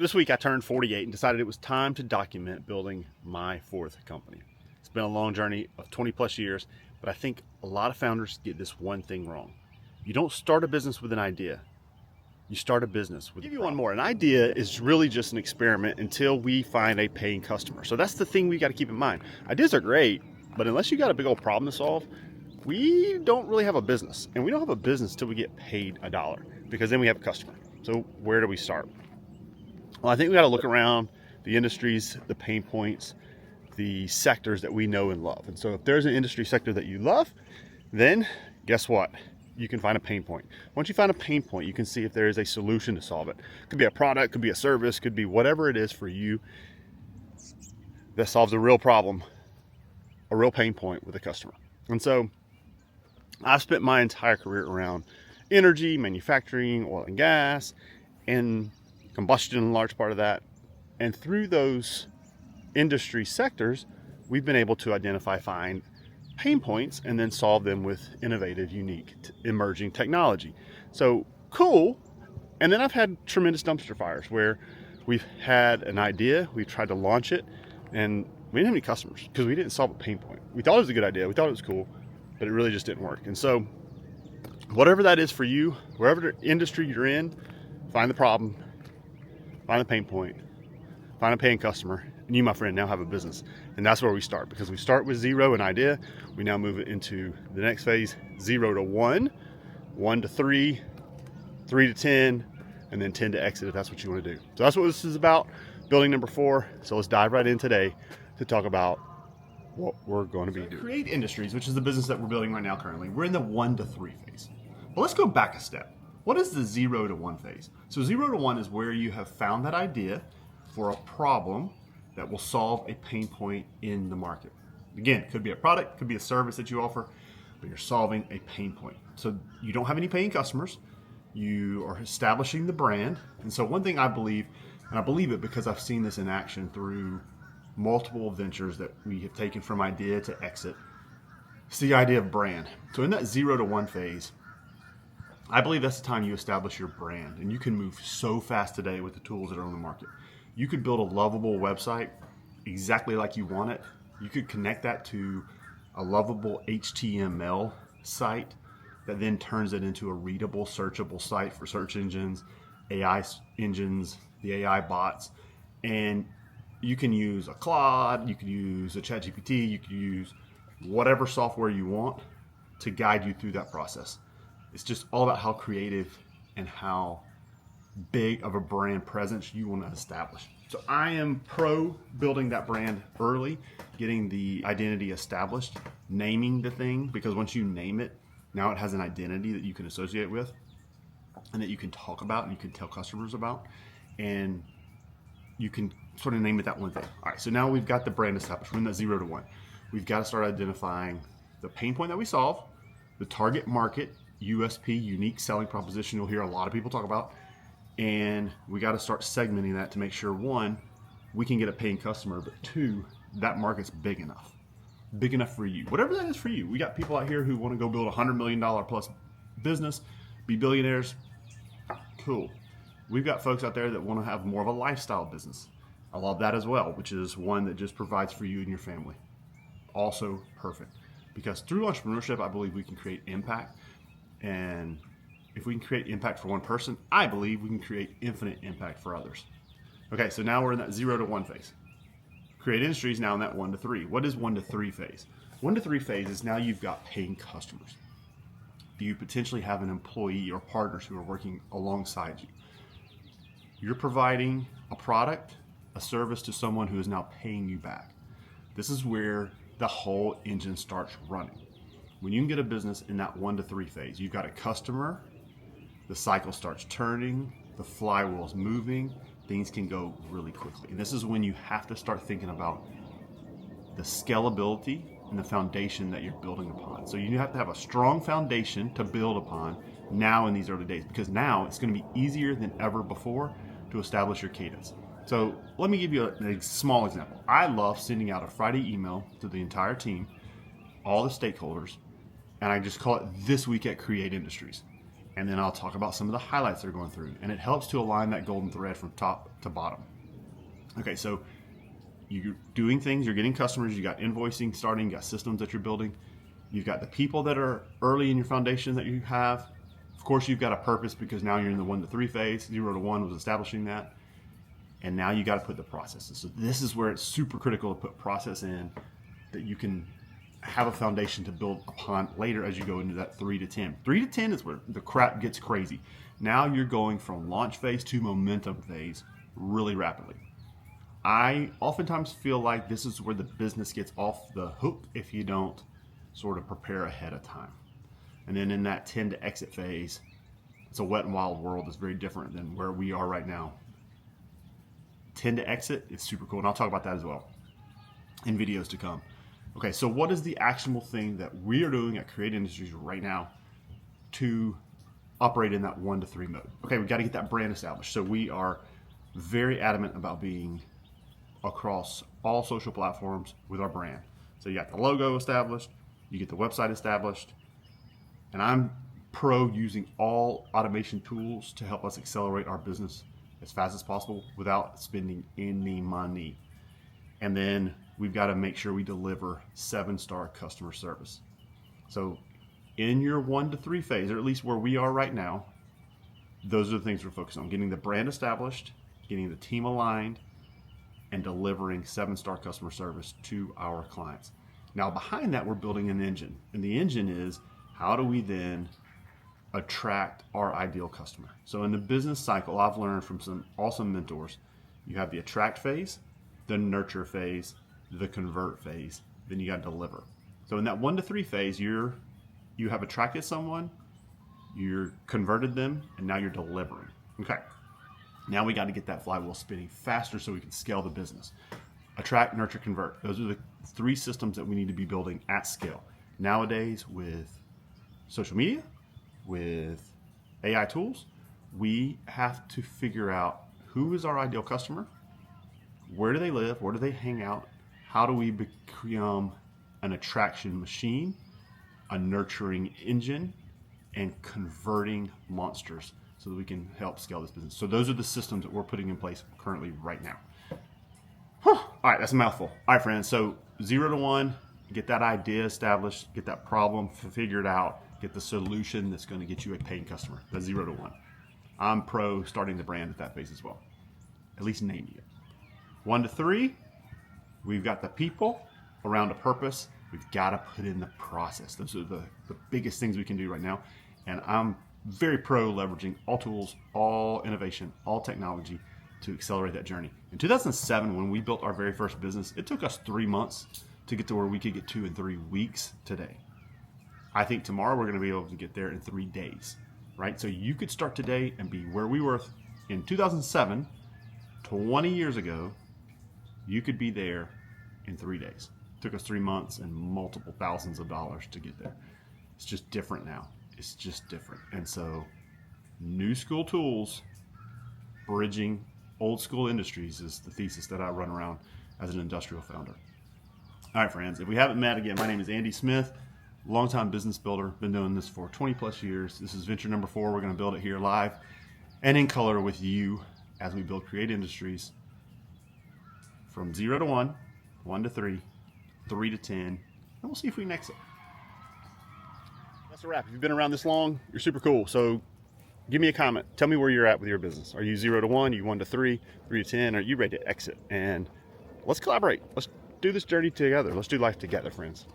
This week I turned 48 and decided it was time to document building my fourth company. It's been a long journey of 20 plus years, but I think a lot of founders get this one thing wrong. You don't start a business with an idea. You start a business with. I'll give you one more. An idea is really just an experiment until we find a paying customer. So that's the thing we got to keep in mind. Ideas are great, but unless you got a big old problem to solve, we don't really have a business. And we don't have a business till we get paid $1, because then we have a customer. So where do we start? Well, I think we got to look around the industries, the pain points, the sectors that we know and love. And so if there's an industry sector that you love, then guess what? You can find a pain point. Once you find a pain point, you can see if there is a solution to solve it. Could be a product, could be a service, could be whatever it is for you that solves a real problem, a real pain point with a customer. And so I've spent my entire career around energy, manufacturing, oil and gas, and combustion, a large part of that. And through those industry sectors, we've been able to find pain points and then solve them with innovative, unique, emerging technology. So cool. And then I've had tremendous dumpster fires where we've had an idea, we've tried to launch it, and we didn't have any customers because we didn't solve a pain point. We thought it was a good idea, we thought it was cool, but it really just didn't work. And so whatever that is for you, wherever industry you're in, find the problem, find a pain point, find a paying customer, and you, my friend, now have a business. And that's where we start, because we start with zero, an idea. We now move it into the next phase, 0 to 1, 1 to 3, 3 to 10, and then 10 to exit if that's what you want to do. So that's what this is about, building number 4. So let's dive right in today to talk about what we're going to be doing. Create Industries, which is the business that we're building right now currently, we're in the 1 to 3 phase. But let's go back a step. What is the 0 to 1 phase? So 0 to 1 is where you have found that idea for a problem that will solve a pain point in the market. Again, it could be a product, could be a service that you offer, but you're solving a pain point. So you don't have any paying customers, you are establishing the brand. And so one thing I believe, and I believe it because I've seen this in action through multiple ventures that we have taken from idea to exit, it's the idea of brand. So in that 0 to 1 phase, I believe that's the time you establish your brand, and you can move so fast today with the tools that are on the market. You could build a lovable website exactly like you want it. You could connect that to a lovable HTML site that then turns it into a readable, searchable site for search engines, AI engines, the AI bots. And you can use a Claude, you can use a ChatGPT, you can use whatever software you want to guide you through that process. It's just all about how creative and how big of a brand presence you want to establish. So I am pro building that brand early, getting the identity established, naming the thing, because once you name it, now it has an identity that you can associate with and that you can talk about and you can tell customers about, and you can sort of name it that one thing. All right, so now we've got the brand established. We're in that 0 to 1. We've got to start identifying the pain point that we solve, the target market, USP, unique selling proposition, you'll hear a lot of people talk about. And we got to start segmenting that to make sure, 1, we can get a paying customer, but 2, that market's big enough for you. Whatever that is for you. We got people out here who want to go build a $100 million plus business, be billionaires. Cool. We've got folks out there that want to have more of a lifestyle business. I love that as well, which is one that just provides for you and your family. Also perfect. Because through entrepreneurship, I believe we can create impact. And if we can create impact for one person, I believe we can create infinite impact for others. Okay, so now we're in that 0 to 1 phase. Create Industries now in that 1 to 3. What is 1 to 3 phase? 1 to 3 phase is now you've got paying customers. You potentially have an employee or partners who are working alongside you. You're providing a product, a service to someone who is now paying you back. This is where the whole engine starts running. When you can get a business in that 1 to 3 phase, you've got a customer, the cycle starts turning, the flywheel's moving, things can go really quickly. And this is when you have to start thinking about the scalability and the foundation that you're building upon. So you have to have a strong foundation to build upon now in these early days, because now it's going to be easier than ever before to establish your cadence. So let me give you a small example. I love sending out a Friday email to the entire team, all the stakeholders, and I just call it This Week at Create Industries. And then I'll talk about some of the highlights they're going through. And it helps to align that golden thread from top to bottom. Okay, so you're doing things, you're getting customers, you got invoicing starting, you got systems that you're building, you've got the people that are early in your foundation that you have. Of course, you've got a purpose because now you're in the 1 to 3 phase. 0 to 1 was establishing that. And now you got to put the processes. So this is where it's super critical to put process in that you can have a foundation to build upon later as you go into that 3 to 10. 3 to 10 is where the crap gets crazy. Now you're going from launch phase to momentum phase really rapidly. I oftentimes feel like this is where the business gets off the hook if you don't sort of prepare ahead of time. And then in that 10 to exit phase, it's a wet and wild world. It's very different than where we are right now. 10 to exit is super cool, and I'll talk about that as well in videos to come. Okay, so what is the actionable thing that we are doing at Create Industries right now to operate in that 1 to 3 mode? Okay, we got to get that brand established. So we are very adamant about being across all social platforms with our brand. So you got the logo established, you get the website established, and I'm pro using all automation tools to help us accelerate our business as fast as possible without spending any money. And then we've got to make sure we deliver 7-star customer service. So in your 1 to 3 phase, or at least where we are right now, those are the things we're focused on: getting the brand established, getting the team aligned, and delivering 7-star customer service to our clients. Now behind that, we're building an engine. And the engine is, how do we then attract our ideal customer? So in the business cycle, I've learned from some awesome mentors, you have the attract phase, the nurture phase, the convert phase, then you got to deliver. So in that 1 to 3 phase, you have attracted someone, you're converted them, and now you're delivering. Okay. Now we got to get that flywheel spinning faster so we can scale the business. Attract, nurture, convert. Those are the 3 systems that we need to be building at scale. Nowadays, with social media, with AI tools, we have to figure out who is our ideal customer, where do they live, where do they hang out, how do we become an attraction machine, a nurturing engine, and converting monsters so that we can help scale this business. So those are the systems that we're putting in place currently right now. All right, that's a mouthful. All right, friends, so 0 to 1, get that idea established, get that problem figured out, get the solution that's going to get you a paying customer. That's 0 to 1. I'm pro starting the brand at that phase as well, at least naming it. 1 to 3, we've got the people around a purpose. We've got to put in the process. Those are the biggest things we can do right now. And I'm very pro leveraging all tools, all innovation, all technology to accelerate that journey. In 2007, when we built our very first business, it took us 3 months to get to where we could get to in 3 weeks today. I think tomorrow we're going to be able to get there in 3 days, right? So you could start today and be where we were in 2007, 20 years ago. You could be there in 3 days. It took us 3 months and multiple thousands of dollars to get there. It's just different now. It's just different. And so new school tools, bridging old school industries is the thesis that I run around as an industrial founder. All right, friends, if we haven't met again, my name is Andy Smith, longtime business builder, been doing this for 20 plus years. This is venture number 4. We're going to build it here live and in color with you as we build Create Industries from 0 to 1, 1 to 3, 3 to 10, and we'll see if we can exit. That's a wrap. If you've been around this long, you're super cool. So give me a comment. Tell me where you're at with your business. Are you 0 to 1? Are you 1 to 3, 3 to 10? Are you ready to exit? And let's collaborate. Let's do this journey together. Let's do life together, friends.